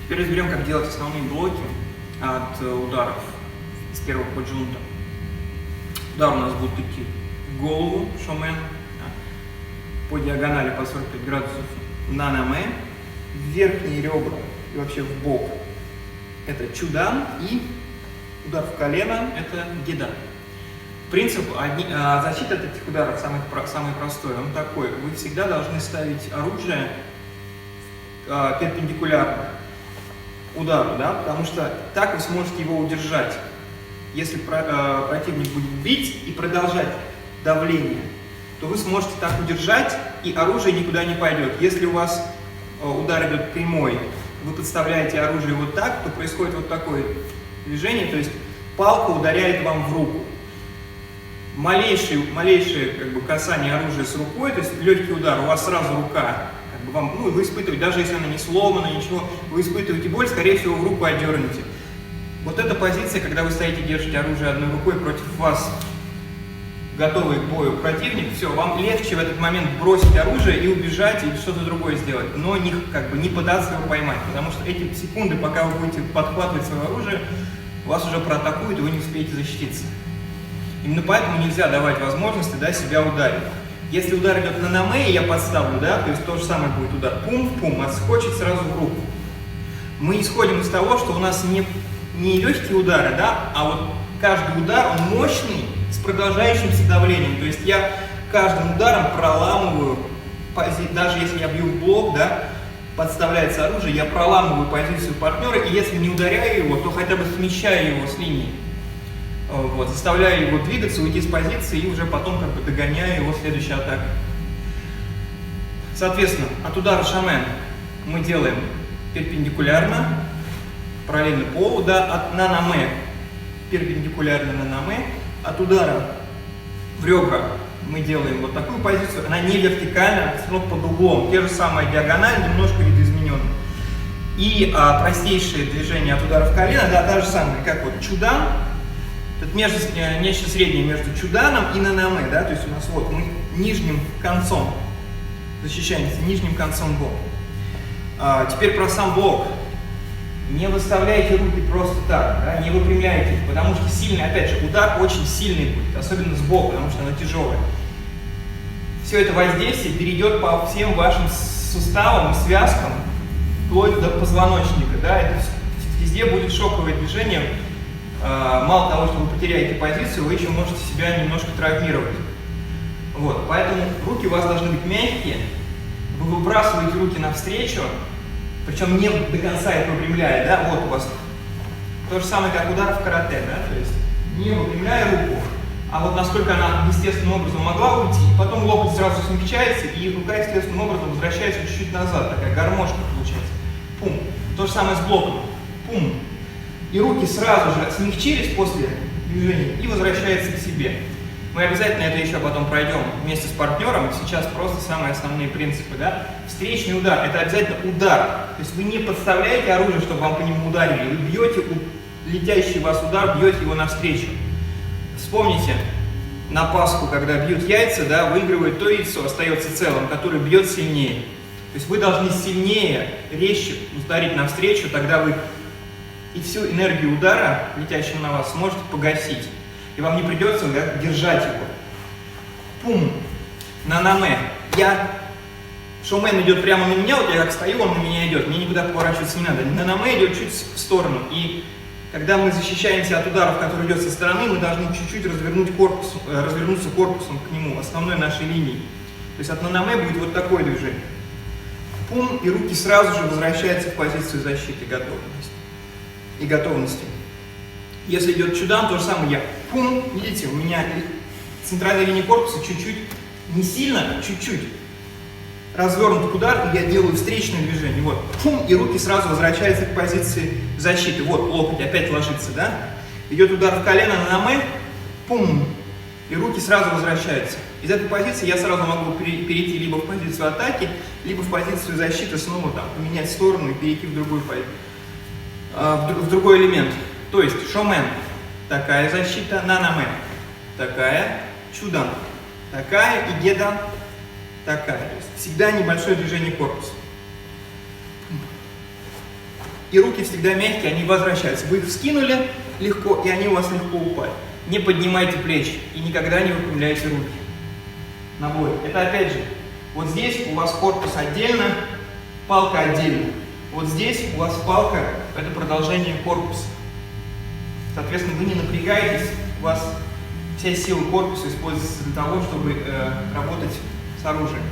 Теперь разберем, как делать основные блоки от ударов из первого поджунта. Удар у нас будет идти в голову, шоумен, по диагонали по 45 градусов на наме, в верхние ребра и вообще в бок. Это чудан, и удар в колено – это гедан. Принцип защиты от этих ударов самый простой. Он такой: вы всегда должны ставить оружие перпендикулярно удару, да? Потому что так вы сможете его удержать. Если противник будет бить и продолжать давление, то вы сможете так удержать, и оружие никуда не пойдет. Если у вас удар идет прямой, вы подставляете оружие вот так, то происходит вот такое движение, то есть палка ударяет вам в руку. Малейшее касание оружия с рукой, то есть легкий удар, у вас сразу рука, вы испытываете, даже если она не сломана, ничего, вы испытываете боль, скорее всего, в руку отдернете. Вот эта позиция, когда вы стоите, держите оружие одной рукой, против вас готовый к бою противник, все, вам легче в этот момент бросить оружие и убежать, или что-то другое сделать, но не пытаться его поймать, потому что эти секунды, пока вы будете подхватывать свое оружие, вас уже проатакуют, и вы не успеете защититься. Именно поэтому нельзя давать возможности себя ударить. Если удар идет на наме, я подставлю, то есть то же самое будет удар пум-пум, отскочить сразу в руку. Мы исходим из того, что у нас не легкие удары, а вот каждый удар, он мощный, с продолжающимся давлением. То есть я каждым ударом проламываю, даже если я бью в блок, подставляется оружие, я проламываю позицию партнера, и если не ударяю его, то хотя бы смещаю его с линии. Заставляю его двигаться, уйти с позиции, и уже потом догоняю его следующей атакой. Соответственно, от удара шоумен мы делаем перпендикулярно, параллельно полу, на наме перпендикулярно на наме. От удара в ребра мы делаем вот такую позицию, она не вертикальная, но под углом, те же самые диагонали, немножко видоизмененные. И простейшие движения от удара в колено, та же самая, как чудан. Это нечто среднее между чуданом и на наме, то есть у нас мы нижним концом защищаемся, нижним концом блока. Теперь про сам блок. Не выставляйте руки просто так, не выпрямляйте их, потому что сильный, опять же, удар очень сильный будет, особенно сбоку, потому что она тяжелая. Все это воздействие перейдет по всем вашим суставам и связкам, вплоть до позвоночника, это везде будет шоковое движение. Мало того, что вы потеряете позицию, вы еще можете себя немножко травмировать. Поэтому руки у вас должны быть мягкие, вы выбрасываете руки навстречу, причем не до конца их выпрямляя, у вас то же самое, как удар в карате, то есть не выпрямляя руку, а насколько она естественным образом могла уйти, потом локоть сразу смягчается, и рука естественным образом возвращается чуть-чуть назад, такая гармошка получается. Пум. То же самое с блоком. Пум. И руки сразу же смягчились после движения и возвращаются к себе. Мы обязательно это еще потом пройдем вместе с партнером. Сейчас просто самые основные принципы. Встречный удар – это обязательно удар. То есть вы не подставляете оружие, чтобы вам по нему ударили. Вы бьете летящий в вас удар, бьете его навстречу. Вспомните, на Пасху, когда бьют яйца, выигрывает то яйцо, остается целым, которое бьет сильнее. То есть вы должны сильнее, резче ударить навстречу, тогда вы и всю энергию удара, летящего на вас, сможете погасить. И вам не придется держать его. Пум. На наме. Шоумен идет прямо на меня, я как стою, он на меня идет, мне никуда поворачиваться не надо. На наме идет чуть в сторону. И когда мы защищаемся от ударов, который идет со стороны, мы должны чуть-чуть развернуться корпусом к нему, основной нашей линии. То есть от наме будет вот такое движение. Пум, и руки сразу же возвращаются в позицию защиты и готовности. Если идет чудан, то же самое я пум, видите, у меня центральная линия корпуса чуть-чуть, не сильно, чуть-чуть развернут удар, и я делаю встречное движение. Пум, и руки сразу возвращаются к позиции защиты. Локоть опять ложится, Идет удар в колено на наме, пум, и руки сразу возвращаются. Из этой позиции я сразу могу перейти либо в позицию атаки, либо в позицию защиты, снова поменять сторону и перейти в другой элемент. То есть шоумен – такая защита, на наме – такая, чудан – такая, и гедан – такая. То есть всегда небольшое движение корпуса. и руки всегда мягкие, они возвращаются. Вы их вскинули легко, и они у вас легко упали. Не поднимайте плечи и никогда не выпрямляйте руки. На бой. Это опять же, вот здесь у вас корпус отдельно, палка отдельно. Вот здесь у вас палка – это продолжение корпуса. Соответственно, вы не напрягаетесь, у вас вся сила корпуса используется для того, чтобы работать с оружием.